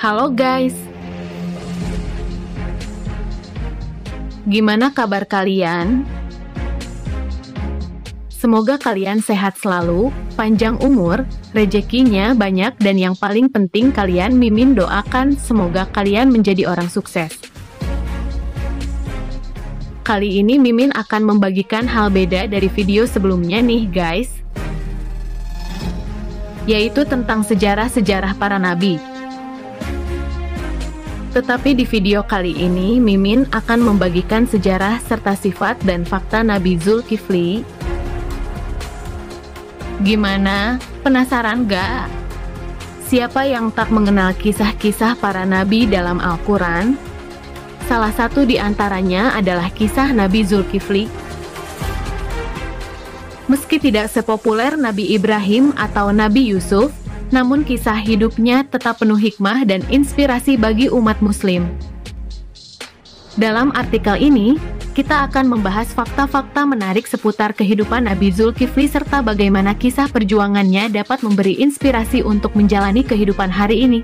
Halo guys, gimana kabar kalian? Semoga kalian sehat selalu, panjang umur, rezekinya banyak dan yang paling penting kalian Mimin doakan semoga kalian menjadi orang sukses. Kali ini Mimin akan membagikan hal beda dari video sebelumnya nih guys, yaitu tentang sejarah-sejarah para nabi. Tetapi di video kali ini, Mimin akan membagikan sejarah serta sifat dan fakta Nabi Zulkifli. Gimana? Penasaran gak? Siapa yang tak mengenal kisah-kisah para nabi dalam Al-Quran? Salah satu di antaranya adalah kisah Nabi Zulkifli. Meski tidak sepopuler Nabi Ibrahim atau Nabi Yusuf, namun kisah hidupnya tetap penuh hikmah dan inspirasi bagi umat muslim. Dalam artikel ini, kita akan membahas fakta-fakta menarik seputar kehidupan Nabi Zulkifli serta bagaimana kisah perjuangannya dapat memberi inspirasi untuk menjalani kehidupan hari ini.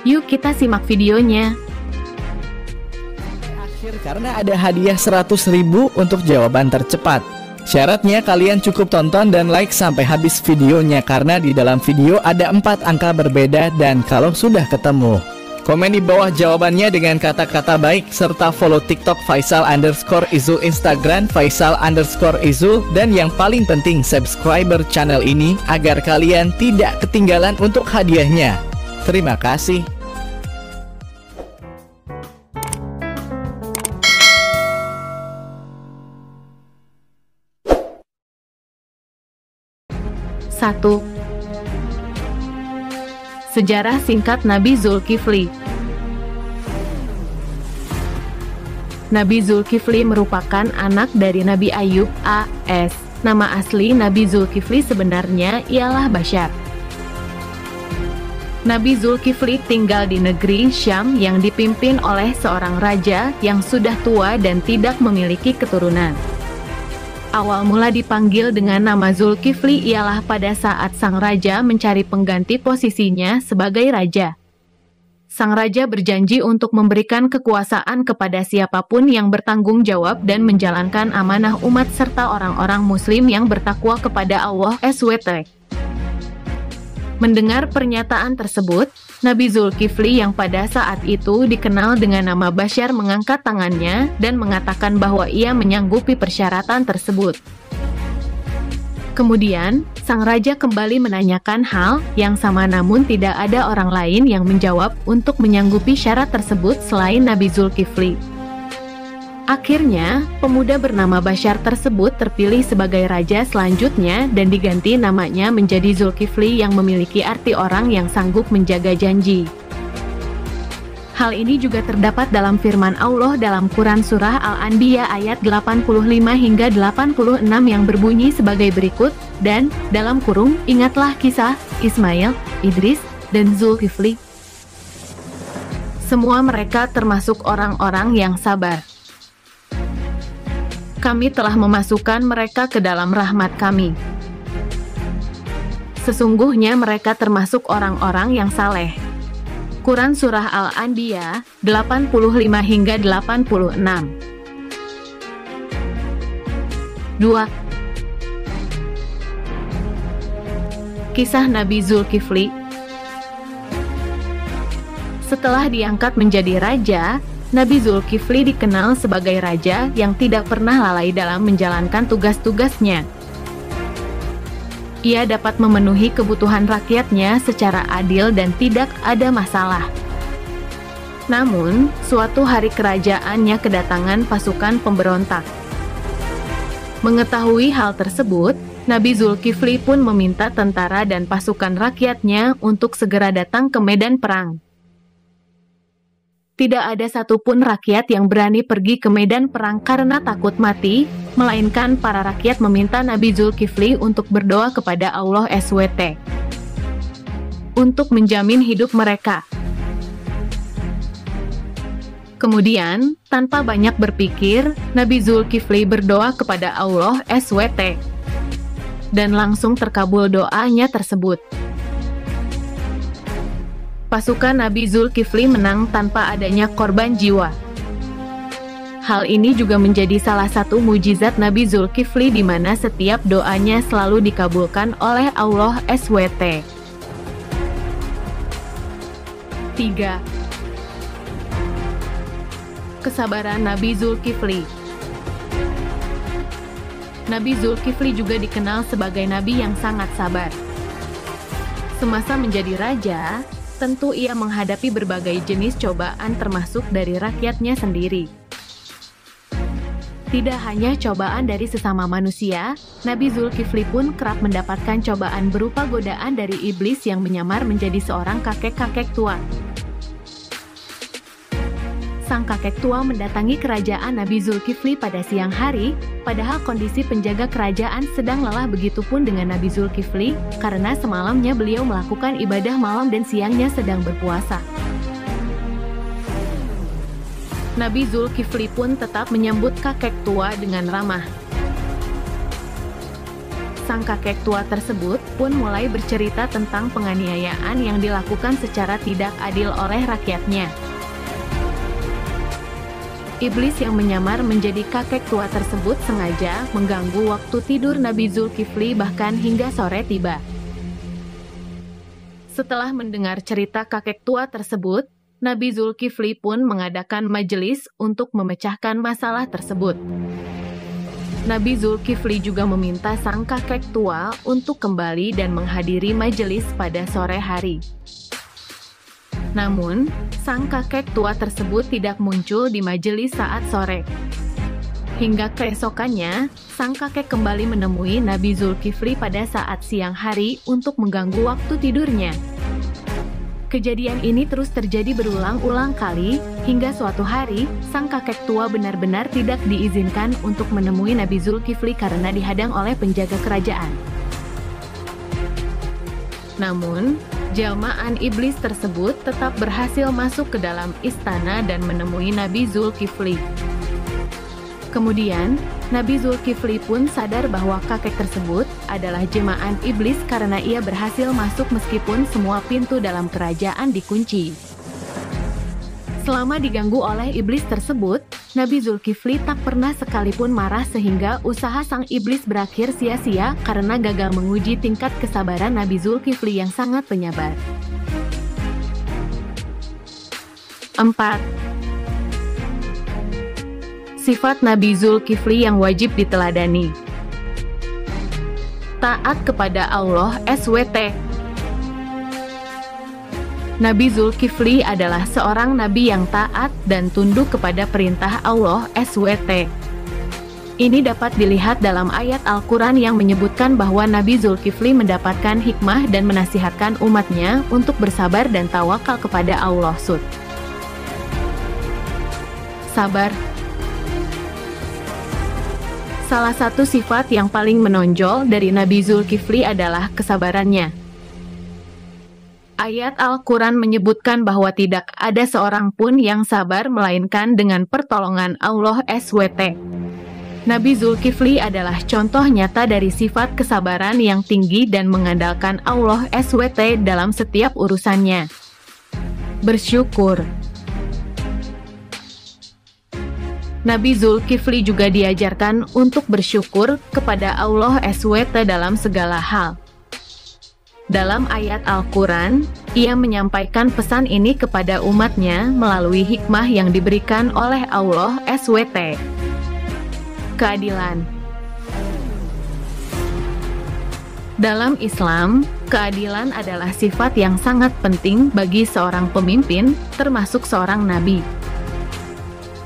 Yuk kita simak videonya. Akhir karena ada hadiah 100.000 untuk jawaban tercepat. Syaratnya kalian cukup tonton dan like sampai habis videonya karena di dalam video ada 4 angka berbeda dan kalau sudah ketemu, komen di bawah jawabannya dengan kata-kata baik serta follow TikTok Faisal_Izu, Instagram Faisal_Izu, dan yang paling penting subscriber channel ini agar kalian tidak ketinggalan untuk hadiahnya. Terima kasih. 1. Sejarah singkat Nabi Zulkifli. Nabi Zulkifli merupakan anak dari Nabi Ayub a.s. Nama asli Nabi Zulkifli sebenarnya ialah Bashar. Nabi Zulkifli tinggal di negeri Syam yang dipimpin oleh seorang raja yang sudah tua dan tidak memiliki keturunan. Awal mula dipanggil dengan nama Zulkifli ialah pada saat sang raja mencari pengganti posisinya sebagai raja. Sang raja berjanji untuk memberikan kekuasaan kepada siapapun yang bertanggung jawab dan menjalankan amanah umat serta orang-orang muslim yang bertakwa kepada Allah SWT. Mendengar pernyataan tersebut, Nabi Zulkifli yang pada saat itu dikenal dengan nama Bashar mengangkat tangannya dan mengatakan bahwa ia menyanggupi persyaratan tersebut. Kemudian, sang raja kembali menanyakan hal yang sama namun tidak ada orang lain yang menjawab untuk menyanggupi syarat tersebut selain Nabi Zulkifli. Akhirnya, pemuda bernama Bashar tersebut terpilih sebagai raja selanjutnya dan diganti namanya menjadi Zulkifli yang memiliki arti orang yang sanggup menjaga janji. Hal ini juga terdapat dalam firman Allah dalam Quran Surah Al-Anbiya ayat 85 hingga 86 yang berbunyi sebagai berikut, dan dalam kurung ingatlah kisah Ismail, Idris, dan Zulkifli. Semua mereka termasuk orang-orang yang sabar. Kami telah memasukkan mereka ke dalam rahmat kami. Sesungguhnya mereka termasuk orang-orang yang saleh. Quran Surah Al-Anbiya 85 hingga 86. 2. Kisah Nabi Zulkifli. Setelah diangkat menjadi raja, Nabi Zulkifli dikenal sebagai raja yang tidak pernah lalai dalam menjalankan tugas-tugasnya. Ia dapat memenuhi kebutuhan rakyatnya secara adil dan tidak ada masalah. Namun, suatu hari kerajaannya kedatangan pasukan pemberontak. Mengetahui hal tersebut, Nabi Zulkifli pun meminta tentara dan pasukan rakyatnya untuk segera datang ke medan perang. Tidak ada satupun rakyat yang berani pergi ke medan perang karena takut mati, melainkan para rakyat meminta Nabi Zulkifli untuk berdoa kepada Allah SWT untuk menjamin hidup mereka. Kemudian, tanpa banyak berpikir, Nabi Zulkifli berdoa kepada Allah SWT dan langsung terkabul doanya tersebut. pasukan Nabi Zulkifli menang tanpa adanya korban jiwa. Hal ini juga menjadi salah satu mujizat Nabi Zulkifli di mana setiap doanya selalu dikabulkan oleh Allah SWT. 3. Kesabaran Nabi Zulkifli. Nabi Zulkifli juga dikenal sebagai nabi yang sangat sabar. Semasa menjadi raja, tentu ia menghadapi berbagai jenis cobaan termasuk dari rakyatnya sendiri. Tidak hanya cobaan dari sesama manusia, Nabi Zulkifli pun kerap mendapatkan cobaan berupa godaan dari iblis yang menyamar menjadi seorang kakek-kakek tua. Sang kakek tua mendatangi kerajaan Nabi Zulkifli pada siang hari, padahal kondisi penjaga kerajaan sedang lelah, begitupun dengan Nabi Zulkifli, karena semalamnya beliau melakukan ibadah malam dan siangnya sedang berpuasa. Nabi Zulkifli pun tetap menyambut kakek tua dengan ramah. Sang kakek tua tersebut pun mulai bercerita tentang penganiayaan yang dilakukan secara tidak adil oleh rakyatnya. Iblis yang menyamar menjadi kakek tua tersebut sengaja mengganggu waktu tidur Nabi Zulkifli bahkan hingga sore tiba. Setelah mendengar cerita kakek tua tersebut, Nabi Zulkifli pun mengadakan majelis untuk memecahkan masalah tersebut. Nabi Zulkifli juga meminta sang kakek tua untuk kembali dan menghadiri majelis pada sore hari. Namun, sang kakek tua tersebut tidak muncul di majelis saat sore. Hingga keesokannya, sang kakek kembali menemui Nabi Zulkifli pada saat siang hari untuk mengganggu waktu tidurnya. Kejadian ini terus terjadi berulang-ulang kali, hingga suatu hari, sang kakek tua benar-benar tidak diizinkan untuk menemui Nabi Zulkifli karena dihadang oleh penjaga kerajaan. Namun, jelmaan iblis tersebut tetap berhasil masuk ke dalam istana dan menemui Nabi Zulkifli. Kemudian, Nabi Zulkifli pun sadar bahwa kakek tersebut adalah jelmaan iblis karena ia berhasil masuk meskipun semua pintu dalam kerajaan dikunci. Selama diganggu oleh iblis tersebut, Nabi Zulkifli tak pernah sekalipun marah sehingga usaha sang iblis berakhir sia-sia karena gagal menguji tingkat kesabaran Nabi Zulkifli yang sangat penyabar. 4. Sifat Nabi Zulkifli yang wajib diteladani. Taat kepada Allah SWT. Nabi Zulkifli adalah seorang nabi yang taat dan tunduk kepada perintah Allah SWT. Ini dapat dilihat dalam ayat Al-Quran yang menyebutkan bahwa Nabi Zulkifli mendapatkan hikmah dan menasihatkan umatnya untuk bersabar dan tawakal kepada Allah SWT. Sabar. Salah satu sifat yang paling menonjol dari Nabi Zulkifli adalah kesabarannya. Ayat Al-Quran menyebutkan bahwa tidak ada seorang pun yang sabar melainkan dengan pertolongan Allah SWT. Nabi Zulkifli adalah contoh nyata dari sifat kesabaran yang tinggi dan mengandalkan Allah SWT dalam setiap urusannya. Bersyukur. Nabi Zulkifli juga diajarkan untuk bersyukur kepada Allah SWT dalam segala hal. Dalam ayat Al-Quran, ia menyampaikan pesan ini kepada umatnya melalui hikmah yang diberikan oleh Allah SWT. Keadilan. Dalam Islam, keadilan adalah sifat yang sangat penting bagi seorang pemimpin, termasuk seorang nabi.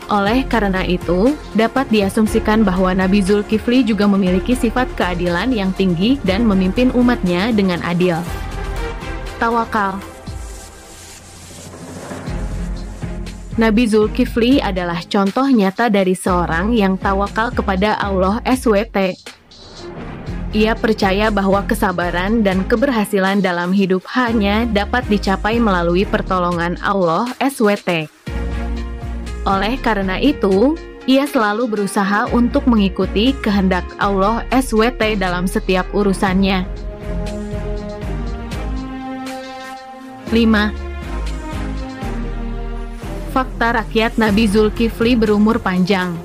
Oleh karena itu, dapat diasumsikan bahwa Nabi Zulkifli juga memiliki sifat keadilan yang tinggi dan memimpin umatnya dengan adil. Tawakal. Nabi Zulkifli adalah contoh nyata dari seorang yang tawakal kepada Allah SWT. Ia percaya bahwa kesabaran dan keberhasilan dalam hidup hanya dapat dicapai melalui pertolongan Allah SWT. Oleh karena itu, ia selalu berusaha untuk mengikuti kehendak Allah SWT dalam setiap urusannya. 5. Fakta rakyat Nabi Zulkifli berumur panjang.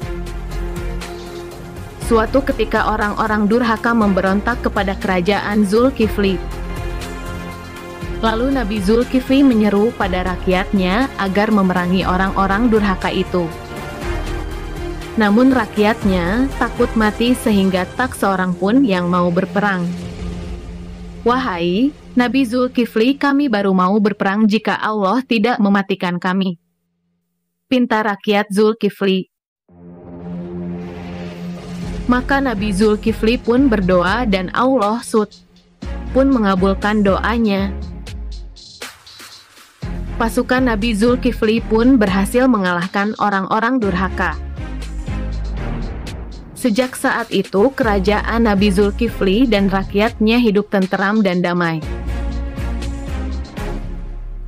Suatu ketika orang-orang durhaka memberontak kepada kerajaan Zulkifli. Lalu Nabi Zulkifli menyeru pada rakyatnya agar memerangi orang-orang durhaka itu. Namun rakyatnya takut mati sehingga tak seorang pun yang mau berperang. Wahai Nabi Zulkifli, kami baru mau berperang jika Allah tidak mematikan kami, pinta rakyat Zulkifli. Maka Nabi Zulkifli pun berdoa dan Allah pun mengabulkan doanya. Pasukan Nabi Zulkifli pun berhasil mengalahkan orang-orang durhaka. Sejak saat itu, kerajaan Nabi Zulkifli dan rakyatnya hidup tenteram dan damai.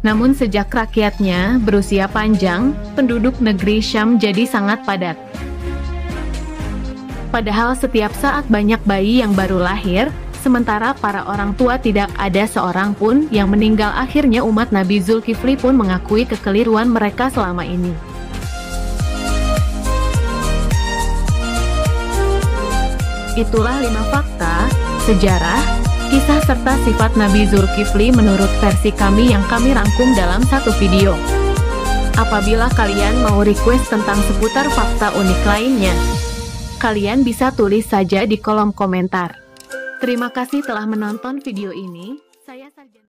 Namun sejak rakyatnya berusia panjang, penduduk negeri Syam jadi sangat padat. Padahal setiap saat banyak bayi yang baru lahir, sementara para orang tua tidak ada seorang pun yang meninggal. Akhirnya umat Nabi Zulkifli pun mengakui kekeliruan mereka selama ini. Itulah 5 fakta, sejarah, kisah serta sifat Nabi Zulkifli menurut versi kami yang kami rangkum dalam satu video. Apabila kalian mau request tentang seputar fakta unik lainnya, kalian bisa tulis saja di kolom komentar. Terima kasih telah menonton video ini. Saya Sarjana